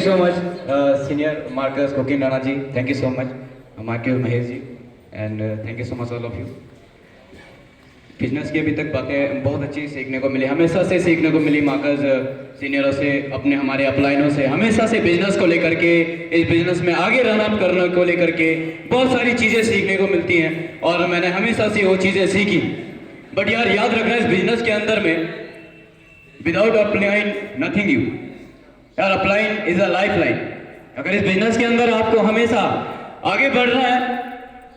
you so much, Senior Marcus Kokin Rana ji. Thank you so much, Michael Mahesh ji, and thank you so much all of you. Business की अभी तक बातें बहुत अच्छी सीखने को मिली, हमेशा से सीखने को मिली मार्कस सीनियरों से, अपने हमारे अपलाइनों से, हमेशा से बिजनेस को लेकर के, इस बिजनेस में आगे रन अप करने को लेकर के बहुत सारी चीज़ें सीखने को मिलती हैं और मैंने हमेशा से वो चीज़ें सीखी। बट यार याद रखना इस बिजनेस के अंदर में विदाउट अपलाइन नथिंग यू, यार upline is a life line. अगर इस बिजनेस के अंदर आपको हमेशा आगे बढ़ना है,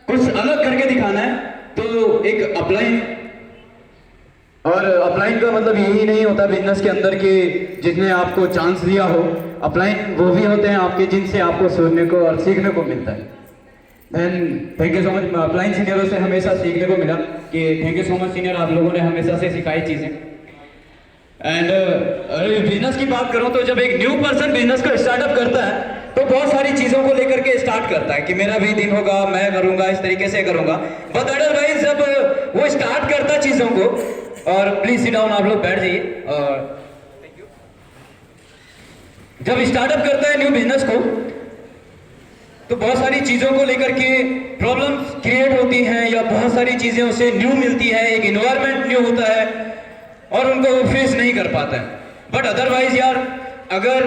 कुछ अलग करके दिखाना है, तो एक अपलाइन, और अपलाइन का मतलब यही नहीं होता बिजनेस के अंदर कि जिसने आपको चांस दिया हो, अपलाइन वो भी होते हैं आपके जिनसे आपको सुनने को और सीखने को मिलता है। And thank you so much, upline सीनियरों से हमेशा सीखने को मिला कि thank you so much senior, आप लोगों ने हमेशा से सिखाई चीज़ें। एंड बिजनेस की बात करूं तो जब एक न्यू पर्सन बिजनेस को स्टार्टअप करता है तो बहुत सारी चीज़ों को लेकर के स्टार्ट करता है कि मेरा भी दिन होगा, मैं करूंगा, इस तरीके से करूंगा। बट अदरवाइज जब वो स्टार्ट करता चीज़ों को, और प्लीज सिट डाउन, आप लोग बैठ जाइए। और जब स्टार्टअप करता है न्यू बिजनेस को तो बहुत सारी चीज़ों को लेकर के प्रॉब्लम्स क्रिएट होती हैं या बहुत सारी चीज़ें उसे न्यू मिलती है, एक इन्वायरमेंट न्यू होता है और उनको वो फेस नहीं कर पाता है। बट अदरवाइज यार अगर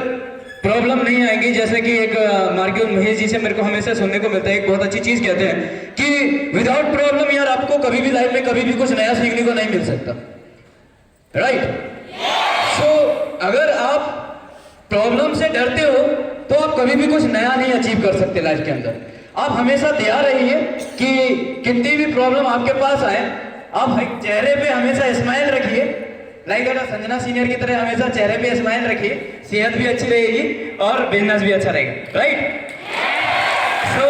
प्रॉब्लम नहीं आएगी, जैसे कि एक मार्केट महेश जी से मेरे को हमेशा सुनने को मिलता है, एक बहुत अच्छी चीज़ कहते हैं कि विदाउट प्रॉब्लम यार आपको कभी भी लाइफ में कभी भी कुछ नया सीखने को नहीं मिल सकता, राइट? सो अगर आप प्रॉब्लम से डरते हो तो आप कभी भी कुछ नया नहीं अचीव कर सकते लाइफ के अंदर। आप हमेशा तैयार रहिए कि कितनी भी प्रॉब्लम आपके पास आए, आप चेहरे पे हमेशा स्माइल रखिए, लाइक संजना सीनियर की तरह हमेशा चेहरे पे स्माइल रखिए, सेहत भी अच्छी रहेगी और बिजनेस भी अच्छा रहेगा, राइट? सो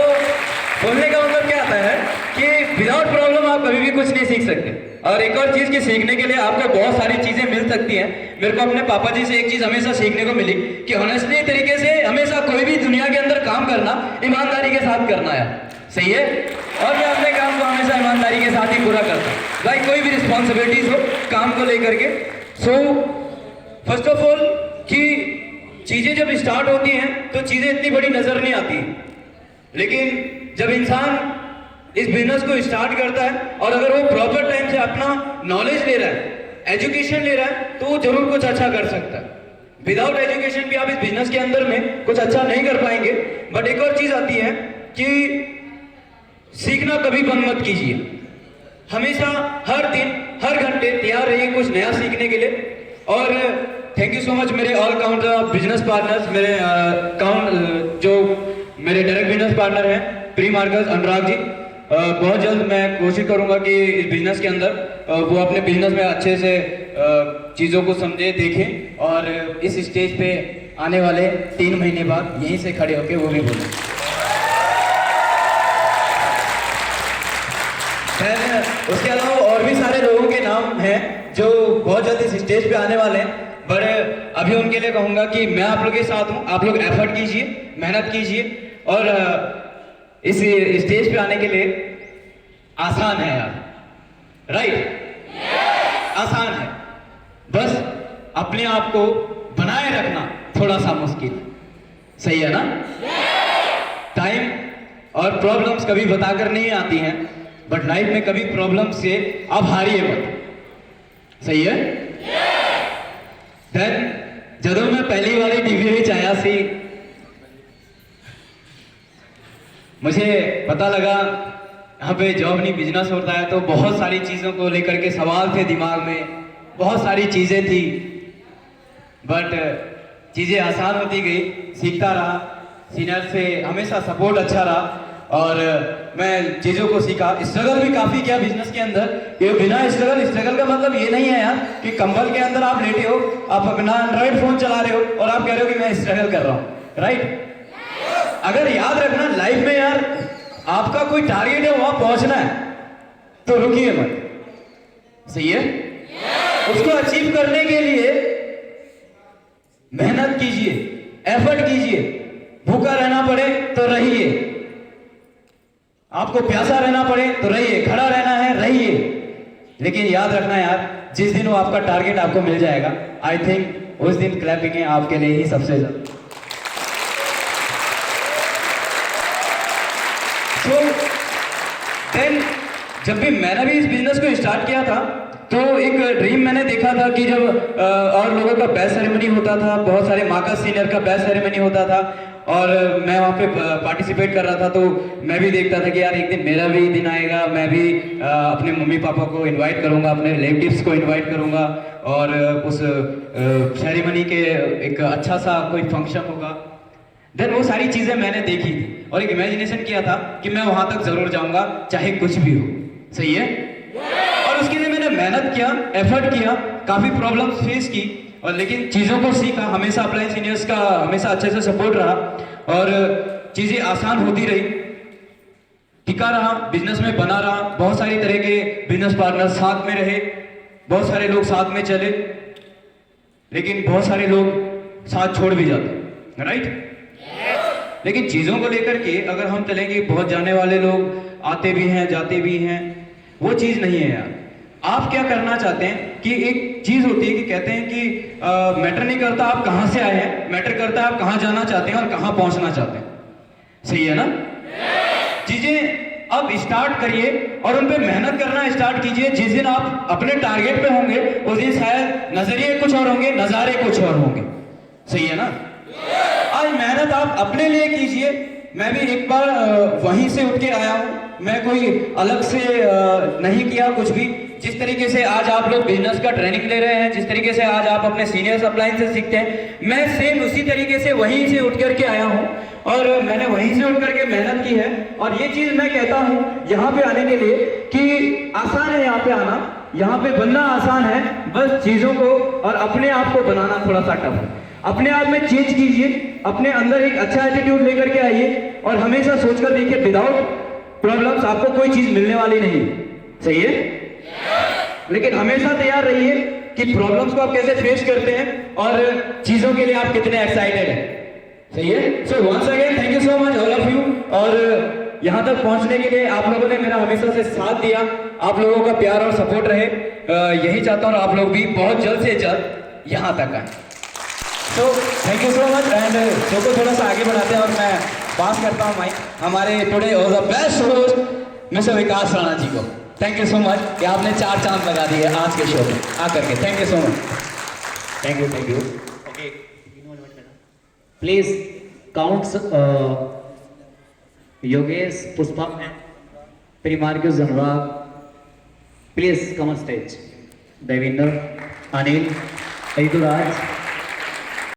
बोलने का मतलब क्या आता है कि विदाउट प्रॉब्लम आप कभी भी कुछ नहीं सीख सकते। और एक और चीज़ की सीखने के लिए आपको बहुत सारी चीज़ें मिल सकती हैं। मेरे को अपने पापा जी से एक चीज़ हमेशा सीखने को मिली कि ऑनेस्टली तरीके से हमेशा कोई भी दुनिया के अंदर काम करना ईमानदारी के साथ करना है, सही है? और मैं अपने काम को हमेशा ईमानदारी के साथ ही पूरा करता हूँ, लाइक कोई भी रिस्पॉन्सिबिलिटीज हो काम को लेकर के। सो फर्स्ट ऑफ ऑल कि चीज़ें जब स्टार्ट होती हैं तो चीज़ें इतनी बड़ी नज़र नहीं आती, लेकिन जब इंसान इस बिजनेस को स्टार्ट करता है और अगर वो प्रॉपर टाइम से अपना नॉलेज ले रहा है, एजुकेशन ले रहा है, तो वो जरूर कुछ अच्छा कर सकता है। विदाउट एजुकेशन भी आप इस बिजनेस के अंदर में कुछ अच्छा नहीं कर पाएंगे। बट एक और चीज़ आती है कि सीखना कभी बंद मत कीजिए, हमेशा हर दिन हर घंटे तैयार रहिए कुछ नया सीखने के लिए। और थैंक यू सो मच मेरे ऑल काउंटर बिजनेस पार्टनर्स, मेरे जो मेरे डायरेक्ट बिजनेस पार्टनर हैं प्री मार्कस अनुराग जी। बहुत जल्द मैं कोशिश करूंगा कि इस बिजनेस के अंदर वो अपने बिजनेस में अच्छे से चीज़ों को समझे, देखें और इस स्टेज पे आने वाले 3 महीने बाद यहीं से खड़े होके वो भी बोलें। उसके अलावा और भी सारे लोगों के नाम हैं जो बहुत जल्द इस स्टेज पे आने वाले हैं, बट अभी उनके लिए कहूँगा कि मैं आप लोग के साथ हूँ, आप लोग एफर्ट कीजिए, मेहनत कीजिए। और इस स्टेज पे आने के लिए आसान है यार, राइट? आसान है, बस अपने आप को बनाए रखना थोड़ा सा मुश्किल, सही है ना? टाइम और प्रॉब्लम्स कभी बताकर नहीं आती हैं, बट लाइफ में कभी प्रॉब्लम से आप हारिए मत, सही है? देन जब मैं पहली वाली टीवी में आया सी, मुझे पता लगा यहाँ पे जॉब नहीं बिजनेस होता है, तो बहुत सारी चीज़ों को लेकर के सवाल थे दिमाग में, बहुत सारी चीज़ें थी, बट चीज़ें आसान होती गई, सीखता रहा, सीनियर से हमेशा सपोर्ट अच्छा रहा और मैं चीज़ों को सीखा। स्ट्रगल भी काफ़ी किया बिजनेस के अंदर, ये बिना स्ट्रगल का मतलब ये नहीं है यार कि कंबल के अंदर आप लेटे हो, आप अपना एंड्रॉइड फ़ोन चला रहे हो और आप कह रहे हो कि मैं स्ट्रगल कर रहा हूँ, राइट? अगर याद रखना लाइफ में यार आपका कोई टारगेट है वहां पहुंचना है तो रुकिए मत, सही है? उसको अचीव करने के लिए मेहनत कीजिए, एफर्ट कीजिए, भूखा रहना पड़े तो रहिए, आपको प्यासा रहना पड़े तो रहिए, खड़ा रहना है रहिए, लेकिन याद रखना यार जिस दिन वो आपका टारगेट आपको मिल जाएगा, आई थिंक उस दिन क्लैपिंग है आपके लिए ही सबसे ज्यादा। जब भी मैंने भी इस बिजनेस को स्टार्ट किया था तो एक ड्रीम मैंने देखा था कि जब और लोगों का बैच सेरेमनी होता था, बहुत सारे मार्कस सीनियर का बैच सेरेमनी होता था और मैं वहाँ पे पार्टिसिपेट कर रहा था, तो मैं भी देखता था कि यार एक दिन मेरा भी दिन आएगा, मैं भी अपने मम्मी पापा को इनवाइट करूँगा, अपने रिलेटिव्स को इनवाइट करूँगा और उस सेरेमनी के एक अच्छा सा कोई फंक्शन होगा। देन वो सारी चीज़ें मैंने देखी थी और एक इमेजिनेशन किया था कि मैं वहाँ तक ज़रूर जाऊँगा चाहे कुछ भी हो। सही है? और उसके लिए मैंने मेहनत किया, एफर्ट किया, काफ़ी प्रॉब्लम्स फेस की और लेकिन चीज़ों को सीखा। हमेशा अपलाइन सीनियर्स का हमेशा अच्छे से सपोर्ट रहा और चीज़ें आसान होती रही, टिका रहा, बिजनेस में बना रहा। बहुत सारी तरह के बिजनेस पार्टनर साथ में रहे, बहुत सारे लोग साथ में चले, लेकिन बहुत सारे लोग साथ छोड़ भी जाते, राइट? लेकिन चीज़ों को लेकर के अगर हम चलेंगे, बहुत जाने वाले लोग आते भी हैं जाते भी हैं, वो चीज़ नहीं है यार। आप क्या करना चाहते हैं कि एक चीज़ होती है कि कहते हैं कि मैटर नहीं करता आप कहाँ से आए हैं, मैटर करता है आप कहाँ जाना चाहते हैं और कहाँ पहुँचना चाहते हैं। सही है ना? चीज़ें अब स्टार्ट करिए और उन पे मेहनत करना स्टार्ट कीजिए। जिस दिन आप अपने टारगेट पे होंगे उस दिन शायद नजरिए कुछ और होंगे, नज़ारे कुछ और होंगे। सही है ना? आज मेहनत आप अपने लिए कीजिए। मैं भी एक बार वहीं से उठ के आया हूँ, मैं कोई अलग से नहीं किया कुछ भी। जिस तरीके से आज आप लोग बिजनेस का ट्रेनिंग ले रहे हैं, जिस तरीके से आज आप अपने सीनियर अपलाइन से सीखते हैं, मैं सेम उसी तरीके से वहीं से उठ करके आया हूँ और मैंने वहीं से उठ करके मेहनत की है। और ये चीज़ मैं कहता हूँ यहाँ पे आने के लिए कि आसान है यहाँ पे आना, यहाँ पे बनना आसान है, बस चीज़ों को और अपने आप को बनाना थोड़ा सा टफ है। अपने आप में चेंज कीजिए, अपने अंदर एक अच्छा एटीट्यूड लेकर के आइए और हमेशा सोचकर देखिए विदाउट प्रॉब्लम्स आपको कोई चीज मिलने वाली नहीं। सही है? लेकिन हमेशा तैयार रहिए कि प्रॉब्लम्स को आप कैसे फेस करते हैं और चीजों के लिए आप कितने एक्साइटेड हैं। सही है? So once again thank you so much all of you. और यहाँ तक पहुँचने के लिए आप लोगों ने मेरा हमेशा से साथ दिया, आप लोगों का प्यार और सपोर्ट रहे। यही चाहता हूँ आप लोग भी बहुत जल्द से जल्द यहाँ तक आए। तो thank you so much and show को थोड़ा सा आगे बढ़ाते हैं और मैं पास करता हूँ माइक हमारे today all the best host mister Vikas Rana ji को। थैंक यू सो मच कि आपने 4 चांद लगा दिए आज के शो में आकर के। Thank you so much. Thank you okay please counts Yogesh Pushpa Primarcus Anurag, please come on stage. The winner Anil Aiduraj.